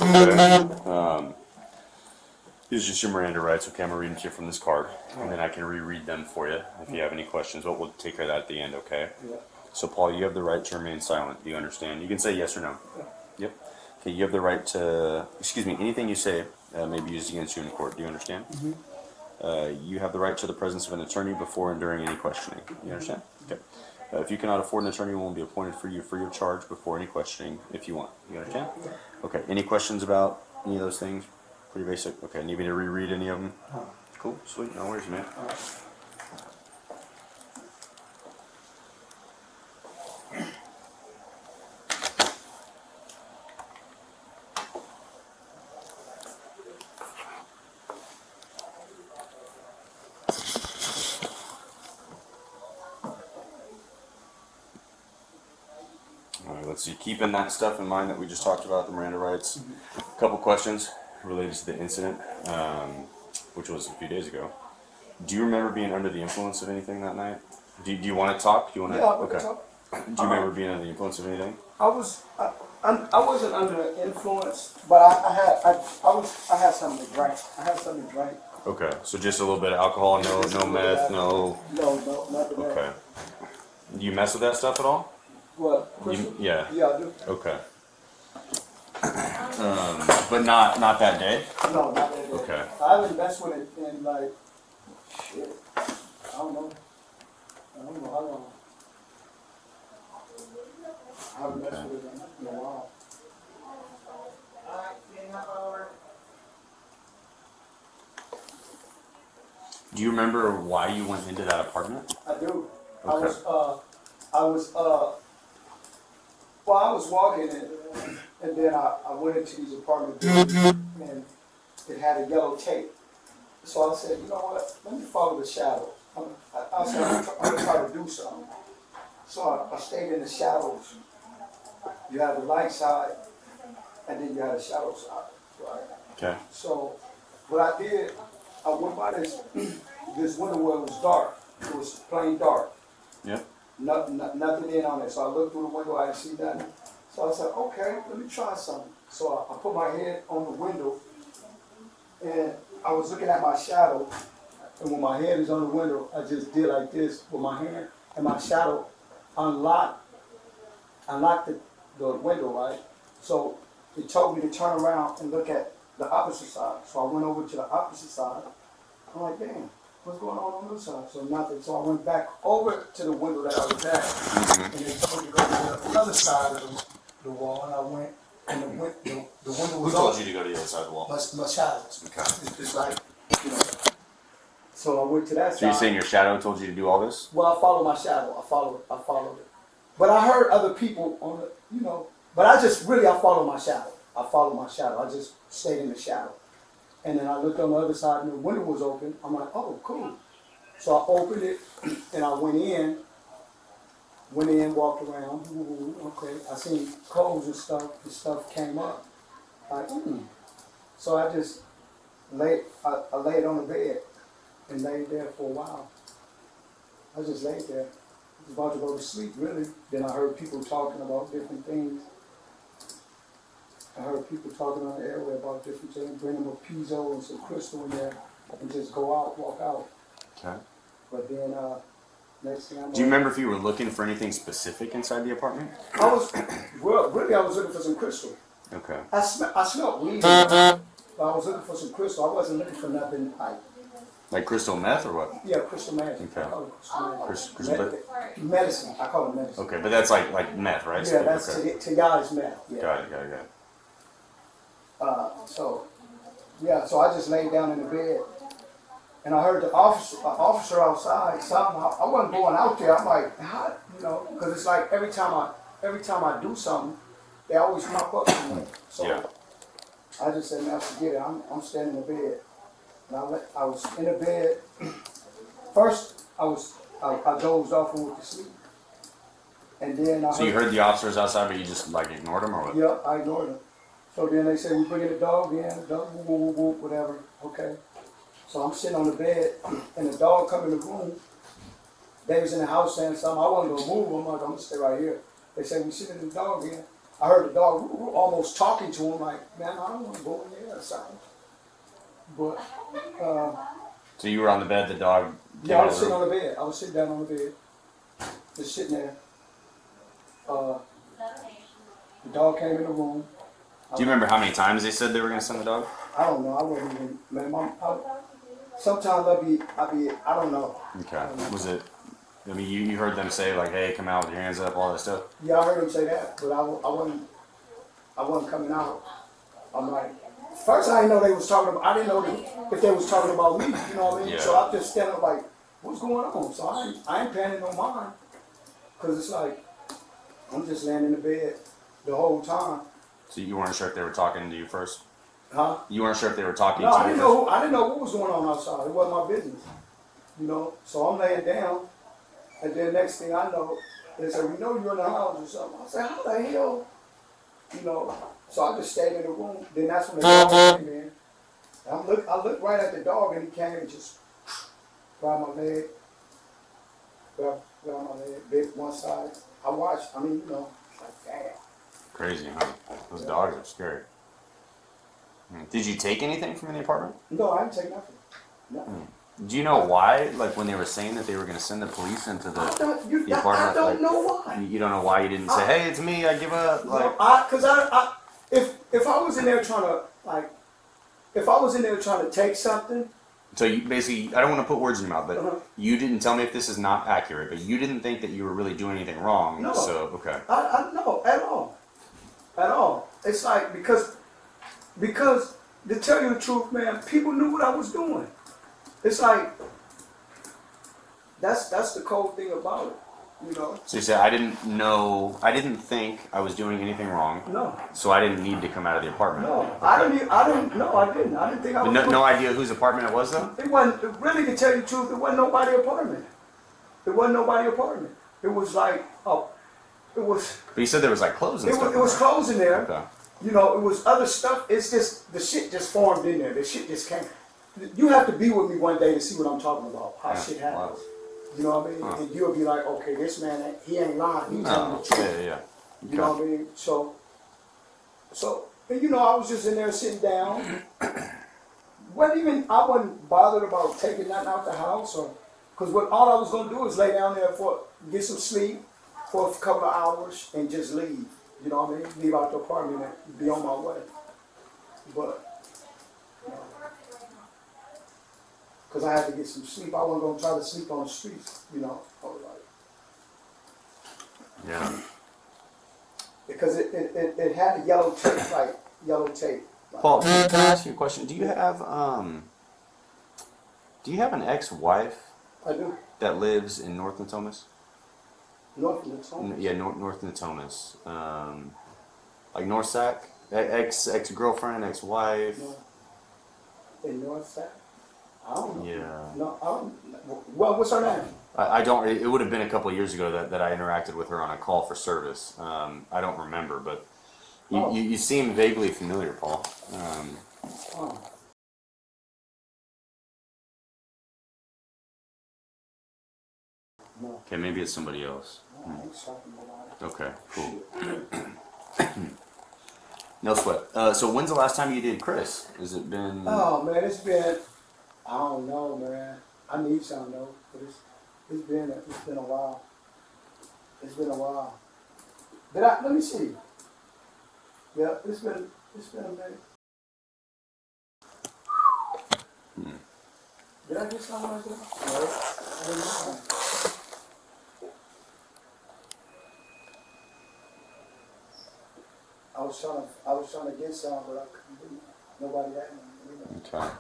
Okay. These are just your Miranda rights. Okay, I'm going to read them to you from this card. And then I can reread them for you if you have any questions. But we'll take care of that at the end, okay? Yeah. So, Paul, you have the right to remain silent. Do you understand? You can say yes or no. Yeah. Yep. Okay, you have the right to, anything you say may be used against you in court. Do you understand? Mm-hmm. You have the right to the presence of an attorney before and during any questioning. You understand? Okay. If you cannot afford an attorney, one will be appointed for you free of charge before any questioning if you want. You understand? Okay. Any questions about any of those things? Pretty basic. Okay. Need me to reread any of them? Cool. Sweet. No worries, man. Let's see, keeping that stuff in mind that we just talked about, the Miranda rights. A couple questions related to the incident, which was a few days ago. Do you remember being under the influence of anything that night? Do you want to talk? Do you want to? Yeah, okay. talk. Do you remember being under the influence of anything? I wasn't under influence, but I had something to drink. I had something to drink. Okay, so just a little bit of alcohol, no meth, no. No, nothing. Okay. Do you mess with that stuff at all? What? Crystal? Yeah. Yeah, I do. Okay. But not that day? No, not that day. Okay. I haven't messed with it in like, shit, I don't know how long. I haven't messed with it in a while. Do you remember why you went into that apartment? I do. Okay. I was walking and then I went into these apartment buildings and it had a yellow tape. So I said, you know what, let me follow the shadows. I said, I'm gonna try to do something. So I stayed in the shadows. You have the light side and then you have the shadow side, right? Okay. So what I did, I went by this window where it was dark. It was plain dark. Yep. Nothing in on it. So I looked through the window, I didn't see nothing. So I said, okay, let me try something. So I put my head on the window and I was looking at my shadow. And when my head is on the window, I just did like this with my hand and my shadow unlocked the window, right? So it told me to turn around and look at the opposite side. So I went over to the opposite side. I'm like, damn, what's going on the other side? So nothing. So I went back over to the window that I was at, and they told me to go to the other side of the wall, and I went, and the window was open. Who told you to go to the other side of the wall? My shadows. Okay. It's like, you know. So I went to that side. So you're saying your shadow told you to do all this? Well, I followed my shadow. I followed it. But I heard other people on the, you know, but I followed my shadow. I just stayed in the shadow. And then I looked on the other side and the window was open. I'm like, oh, cool. So I opened it and I went in, walked around. Ooh, okay. I seen clothes and stuff. The stuff came up. Like, So I just laid on the bed and laid there for a while. I just laid there. I was about to go to sleep, really. Then I heard people talking about different things. I heard people talking on the airway about different things, bring them a piezo and some crystal in there, and just go out, walk out. Okay. But then, next thing I know... Do you remember if you were looking for anything specific inside the apartment? I was looking for some crystal. Okay. I smelled weed, but I was looking for some crystal. I wasn't looking for nothing like crystal meth or what? Yeah, crystal meth. Okay. I call it crystal meth. Medicine. I call it medicine. Okay, but that's like meth, right? Yeah, that's okay. to guys meth. Yeah. Got it. So I just laid down in the bed, and I heard the officer outside. I wasn't going out there. I'm like, how, you know, because it's like every time I do something, they always pop up to me. So yeah. I just said, man, forget it. I'm standing in the bed, and I was in the bed. First, I dozed off and went to sleep, and then So you heard the officers outside, but you just like ignored them, or what? Yeah, I ignored them. So then they said, we bringing the dog in, dog, woo, woo, woo, whatever. Okay. So I'm sitting on the bed, and the dog come in the room. They was in the house saying something. I wasn't going to move. I'm like, I'm going to stay right here. They said, we sitting the dog in. I heard the dog almost talking to him, like, man, I don't want to go in there or something. But, So you were on the bed, the dog. yeah, I was sitting on the bed. I was sitting down on the bed, just sitting there. The dog came in the room. Do you remember how many times they said they were going to send the dog? I don't know. I wasn't even, man. Sometimes I don't know. Okay. Was it? I mean, you heard them say like, "Hey, come out with your hands up," all that stuff. Yeah, I heard him say that, but I wasn't coming out. I'm like, first I didn't know they was talking about. I didn't know if they was talking about me. You know what I mean? Yeah. So I'm just standing up like, what's going on? So I ain't paying no mind, cause it's like I'm just laying in the bed the whole time. So you weren't sure if they were talking to you first? Huh? You weren't sure if they were talking No, to I you didn't first? know. I didn't know what was going on outside. It wasn't my business. You know. So I'm laying down, and then next thing I know, they say, "We know you're in the house or something." I said, "How the hell?" You know. So I just stayed in the room. Then that's when the dog came in. And I looked right at the dog, and he came and just grabbed my leg, bit one side. I watched. I mean, you know, like damn. Crazy, huh? Those dogs are scary. Did you take anything from the apartment? No, I didn't take nothing. Nothing. Do you know why? Like when they were saying that they were going to send the police into the apartment? I don't know why. You don't know why you didn't say, "Hey, it's me. I give up." Like, If I was in there trying to take something. so you basically, I don't want to put words in your mouth, but Uh-huh. you didn't tell me if this is not accurate, but you didn't think that you were really doing anything wrong. No. So okay. I no, at all. It's like because to tell you the truth, man, people knew what I was doing. It's like that's the cold thing about it, you know. So you said I didn't think I was doing anything wrong. No, So I didn't need to come out of the apartment. no, Okay. I didn't think I But was. no idea whose apartment it was though. It wasn't really, to tell you the truth. It wasn't nobody apartment. It wasn't nobody apartment. It was like it was. But you said there was like clothes and stuff. It was clothes in there. Okay. You know, it was other stuff. It's just the shit just formed in there. The shit just came. You have to be with me one day to see what I'm talking about. How shit happens. Wow. You know what I mean? Huh. And you'll be like, okay, this man, he ain't lying. He's telling No. the truth. Yeah. You know what I mean? So, and you know, I was just in there sitting down. I wasn't bothered about taking nothing out the house, because all I was gonna do is lay down there get some sleep for a couple of hours and just leave. You know what I mean? Leave out the apartment and be on my way. But, because I had to get some sleep. I wasn't gonna try to sleep on the streets. You know, I was like. Yeah. Because it had a yellow tape, like yellow tape. Paul, can I ask you a question? Do you have an ex-wife I do. that lives in North Natomas? North of the Tone. Yeah, North Natomas. Like North Sac? Ex-girlfriend, ex-wife. No. In North Sac? I don't know. Yeah. No, I don't. Well, what's her name? I don't. It would have been a couple of years ago that I interacted with her on a call for service. I don't remember, but you seem vaguely familiar, Paul. Oh. No. Okay, maybe it's somebody else. No, I ain't talking about it. Okay, cool. No sweat. So when's the last time you did Chris? Has it been? Oh man, it's been. I don't know, man. I need some though, but it's been a while. It's been a while. Let me see. Yeah, it's been a minute. Did I get something like that? No, I didn't know. I was trying to get some, but I couldn't do it. Nobody had none. Okay.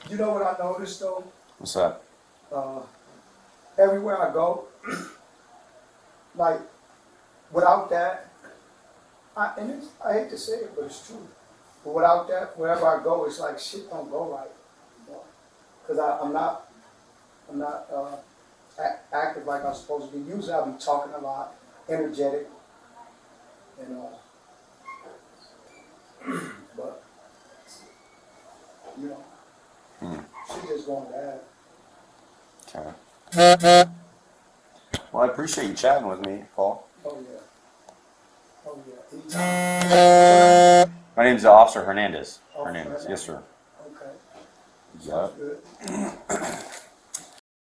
You know what I noticed though? What's that? Everywhere I go, like without that, I hate to say it, but it's true. But without that, wherever I go, it's like shit don't go right. Because I'm not active like I'm supposed to be. Usually I'll be talking a lot, energetic, and but you know. wanted to add. Okay. Well, I appreciate you chatting with me, Paul. Oh yeah. Oh yeah. My name's Officer Hernandez. Officer Hernandez. Yes, sir. Okay. Yeah. Sounds good.